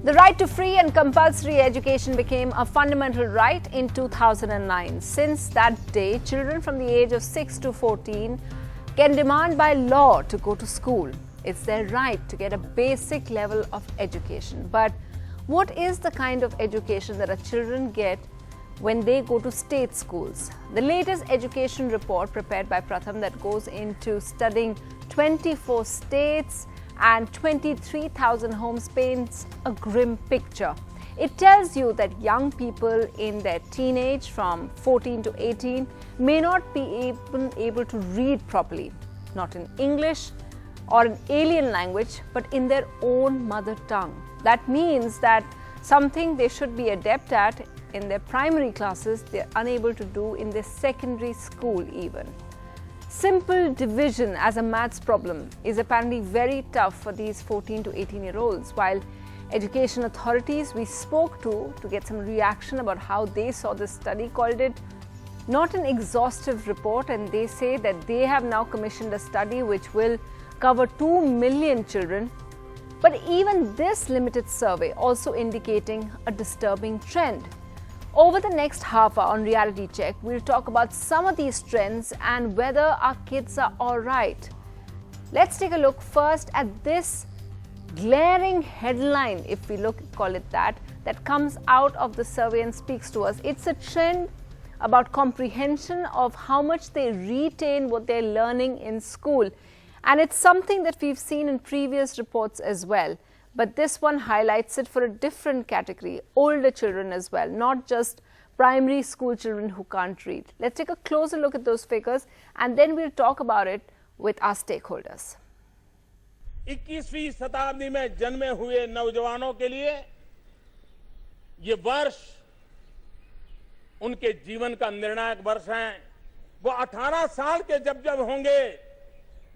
The right to free and compulsory education became a fundamental right in 2009. Since that day, children from the age of 6 to 14 can demand by law to go to school. It's their right to get a basic level of education. But what is the kind of education that our children get when they go to state schools? The latest education report prepared by Pratham that goes into studying 24 states and 23,000 homes paints a grim picture. It tells you that young people in their teenage from 14 to 18 may not be even able to read properly, not in English or an alien language, but in their own mother tongue. That means that something they should be adept at in their primary classes, they're unable to do in their secondary school even. Simple division as a maths problem is apparently very tough for these 14 to 18-year-olds, while education authorities we spoke to get some reaction about how they saw this study called it not an exhaustive report, and they say that they have now commissioned a study which will cover 2 million children. But even this limited survey also indicating a disturbing trend. Over the next half hour on Reality Check, we'll talk about some of these trends and whether our kids are all right. Let's take a look first at this glaring headline, if we call it that comes out of the survey and speaks to us. It's a trend about comprehension of how much they retain what they're learning in school. And it's something that we've seen in previous reports as well. But this one highlights it for a different category, older children as well, not just primary school children who can't read. Let's take a closer look at those figures and then we'll talk about it with our stakeholders. 21वीं शताब्दी में जन्मे हुए नौजवानों के लिए ये वर्ष उनके जीवन का निर्णायक वर्ष है। वो 18 साल के जब होंगे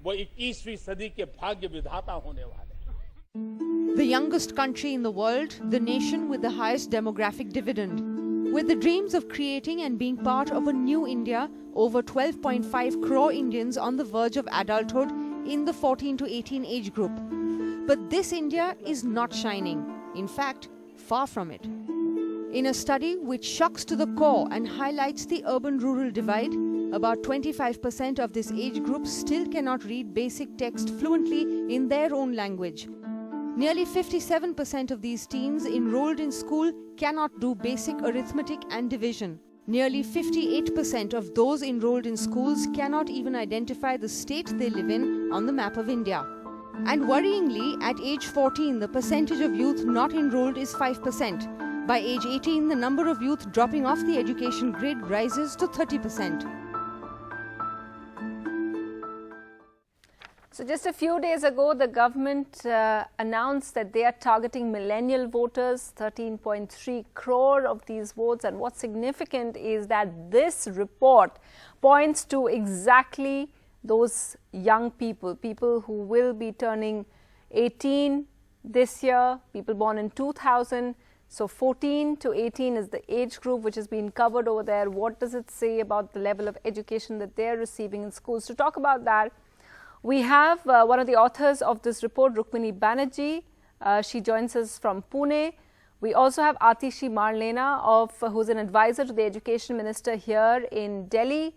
वो 21वीं सदी के भाग्य विधाता होने वाले। The youngest country in the world, the nation with the highest demographic dividend. With the dreams of creating and being part of a new India, over 12.5 crore Indians on the verge of adulthood in the 14 to 18 age group. But this India is not shining. In fact, far from it. In a study which shocks to the core and highlights the urban-rural divide, about 25% of this age group still cannot read basic text fluently in their own language. Nearly 57% of these teens enrolled in school cannot do basic arithmetic and division. Nearly 58% of those enrolled in schools cannot even identify the state they live in on the map of India. And worryingly, at age 14, the percentage of youth not enrolled is 5%. By age 18, the number of youth dropping off the education grid rises to 30%. So just a few days ago, the government announced that they are targeting millennial voters, 13.3 crore of these votes. And what's significant is that this report points to exactly those young people, people who will be turning 18 this year, people born in 2000. So 14 to 18 is the age group which has been covered over there. What does it say about the level of education that they're receiving in schools? To talk about that, we have one of the authors of this report, Rukmini Banerjee. She joins us from Pune. We also have Atishi Marlena, who's an advisor to the Education Minister here in Delhi,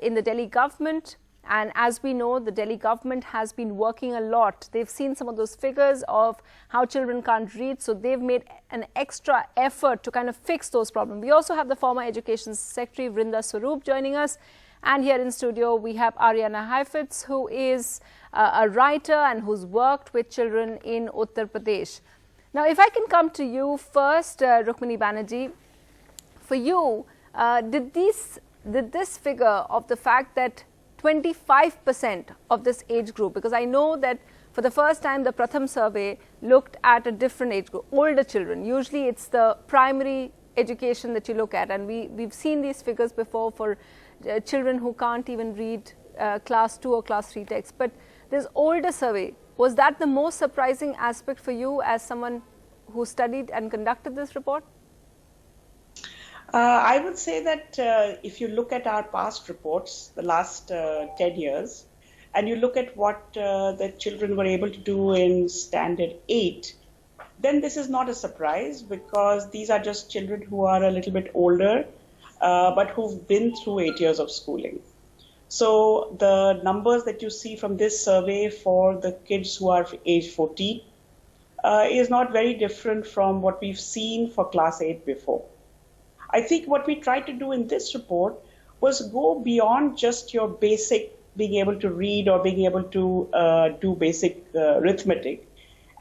in the Delhi government. And as we know, the Delhi government has been working a lot. They've seen some of those figures of how children can't read, so they've made an extra effort to kind of fix those problems. We also have the former Education Secretary, Vrinda Swaroop, joining us. And here in studio, we have Ariana Heifetz, who is a writer and who's worked with children in Uttar Pradesh. Now, if I can come to you first, Rukmini Banerjee, for you, did this figure of the fact that 25% of this age group, because I know that for the first time, the Pratham survey looked at a different age group, older children. Usually, it's the primary education that you look at, and we've seen these figures before for children who can't even read class 2 or class 3 text. But this older survey, was that the most surprising aspect for you as someone who studied and conducted this report? I would say that if you look at our past reports, the last 10 years, and you look at what the children were able to do in Standard 8, then this is not a surprise, because these are just children who are a little bit older, but who've been through 8 years of schooling. So the numbers that you see from this survey for the kids who are age 14 is not very different from what we've seen for class 8 before. I think what we tried to do in this report was go beyond just your basic being able to read or being able to do basic arithmetic,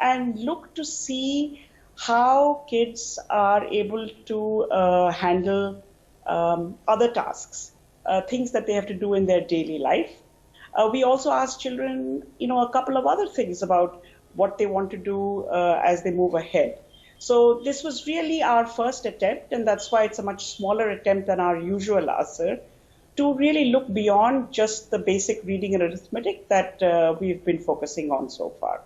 and look to see how kids are able to handle other tasks, things that they have to do in their daily life. We also asked children, a couple of other things about what they want to do as they move ahead. So this was really our first attempt, and that's why it's a much smaller attempt than our usual answer, to really look beyond just the basic reading and arithmetic that we've been focusing on so far.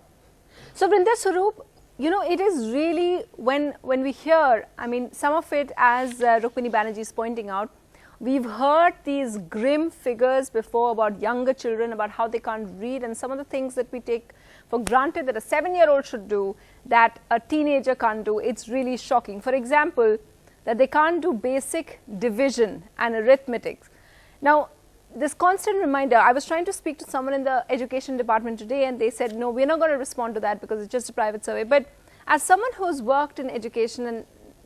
So Vrinda, Swaroop, it is really, when we hear, some of it, as Rukmini Banerjee is pointing out, we've heard these grim figures before about younger children, about how they can't read, and some of the things that we take for granted that a 7-year-old should do, that a teenager can't do. It's really shocking. For example, that they can't do basic division and arithmetic. Now, this constant reminder, I was trying to speak to someone in the education department today, and they said, no, we're not going to respond to that because it's just a private survey. But as someone who's worked in education and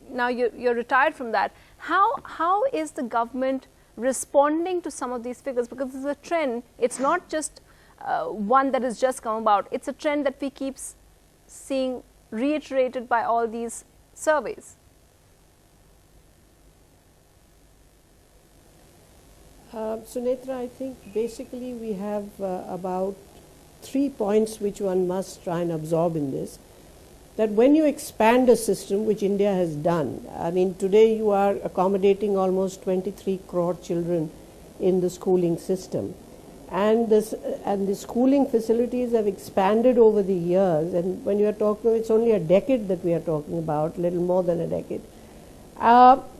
now you're retired from that, how is the government responding to some of these figures? Because it's a trend. It's not just one that has just come about. It's a trend that we keep seeing reiterated by all these surveys. Sunetra, I think basically we have about 3 points which one must try and absorb in this. That when you expand a system, which India has done, today you are accommodating almost 23 crore children in the schooling system. And the schooling facilities have expanded over the years, and when you are talking, it's only a decade that we are talking about, a little more than a decade.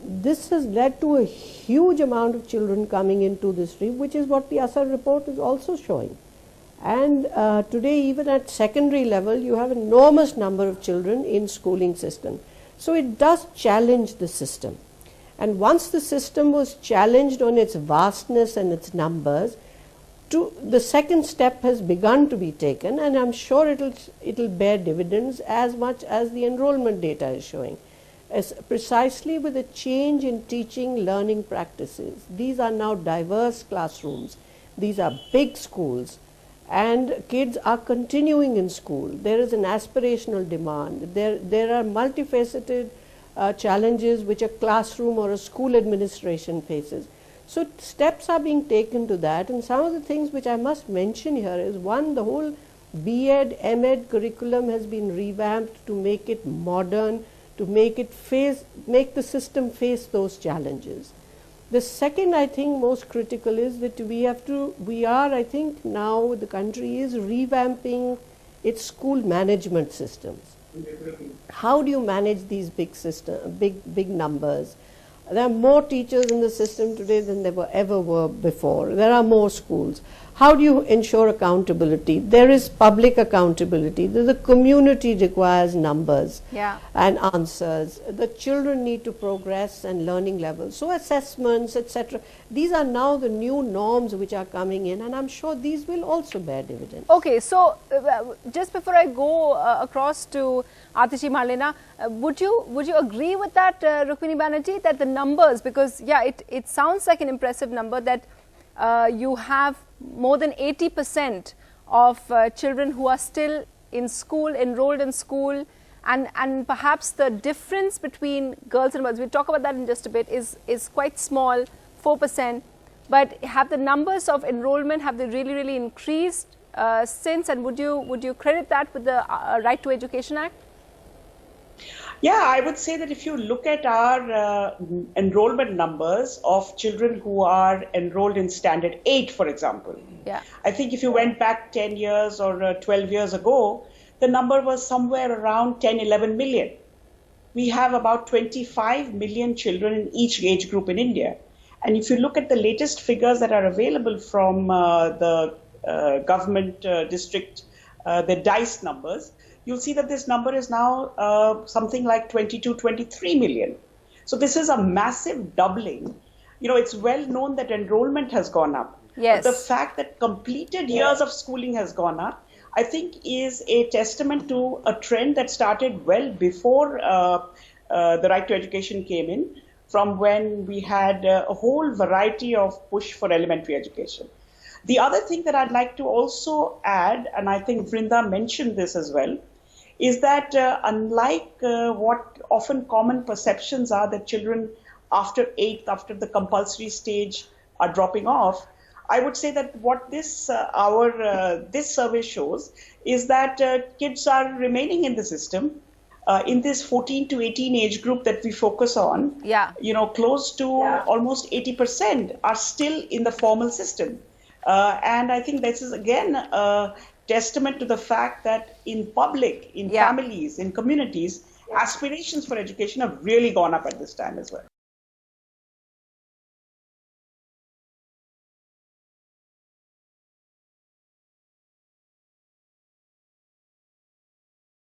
This has led to a huge amount of children coming into the stream, which is what the Asar report is also showing. And today, even at secondary level, you have an enormous number of children in schooling system. So it does challenge the system. And once the system was challenged on its vastness and its numbers, the second step has begun to be taken, and I'm sure it'll bear dividends as much as the enrollment data is showing. As precisely with a change in teaching learning practices. These are now diverse classrooms. These are big schools, and kids are continuing in school. There is an aspirational demand. There are multifaceted challenges which a classroom or a school administration faces. So steps are being taken to that, and some of the things which I must mention here is, one, the whole B.Ed, M.Ed curriculum has been revamped to make it modern, to make the system face those challenges. The second, I think, most critical is that I think now the country is revamping its school management systems. How do you manage these big numbers? There are more teachers in the system today than there ever were before. There are more schools. How do you ensure accountability? There is public accountability. The community requires numbers and answers. The children need to progress and learning levels. So assessments, etc. These are now the new norms which are coming in, and I'm sure these will also bear dividends. Okay, so just before I go across to Atishi Marlena, would you agree with that, Rukmini Banerjee, that the numbers, because it sounds like an impressive number, that you have more than 80% of children who are still in school, enrolled in school, and perhaps the difference between girls and boys, we'll talk about that in just a bit, is quite small, 4%. But have the numbers of enrollment, have they really increased since, and would you credit that with the Right to Education Act? Yeah, I would say that if you look at our enrollment numbers of children who are enrolled in Standard 8, for example, I think if you went back 10 years or 12 years ago, the number was somewhere around 10, 11 million. We have about 25 million children in each age group in India. And if you look at the latest figures that are available from the government district, the DICE numbers, you'll see that this number is now something like 22, 23 million. So this is a massive doubling. You know, it's well known that enrollment has gone up. Yes. But the fact that completed years of schooling has gone up, I think is a testament to a trend that started well before the right to education came in, from when we had a whole variety of push for elementary education. The other thing that I'd like to also add, and I think Vrinda mentioned this as well, is that unlike what often common perceptions are that children after 8th, after the compulsory stage are dropping off, I would say that what this this survey shows is that kids are remaining in the system. In this 14 to 18 age group that we focus on, you know, close to almost 80% are still in the formal system. And I think this is again a testament to the fact that in public, in families, in communities, aspirations for education have really gone up at this time as well.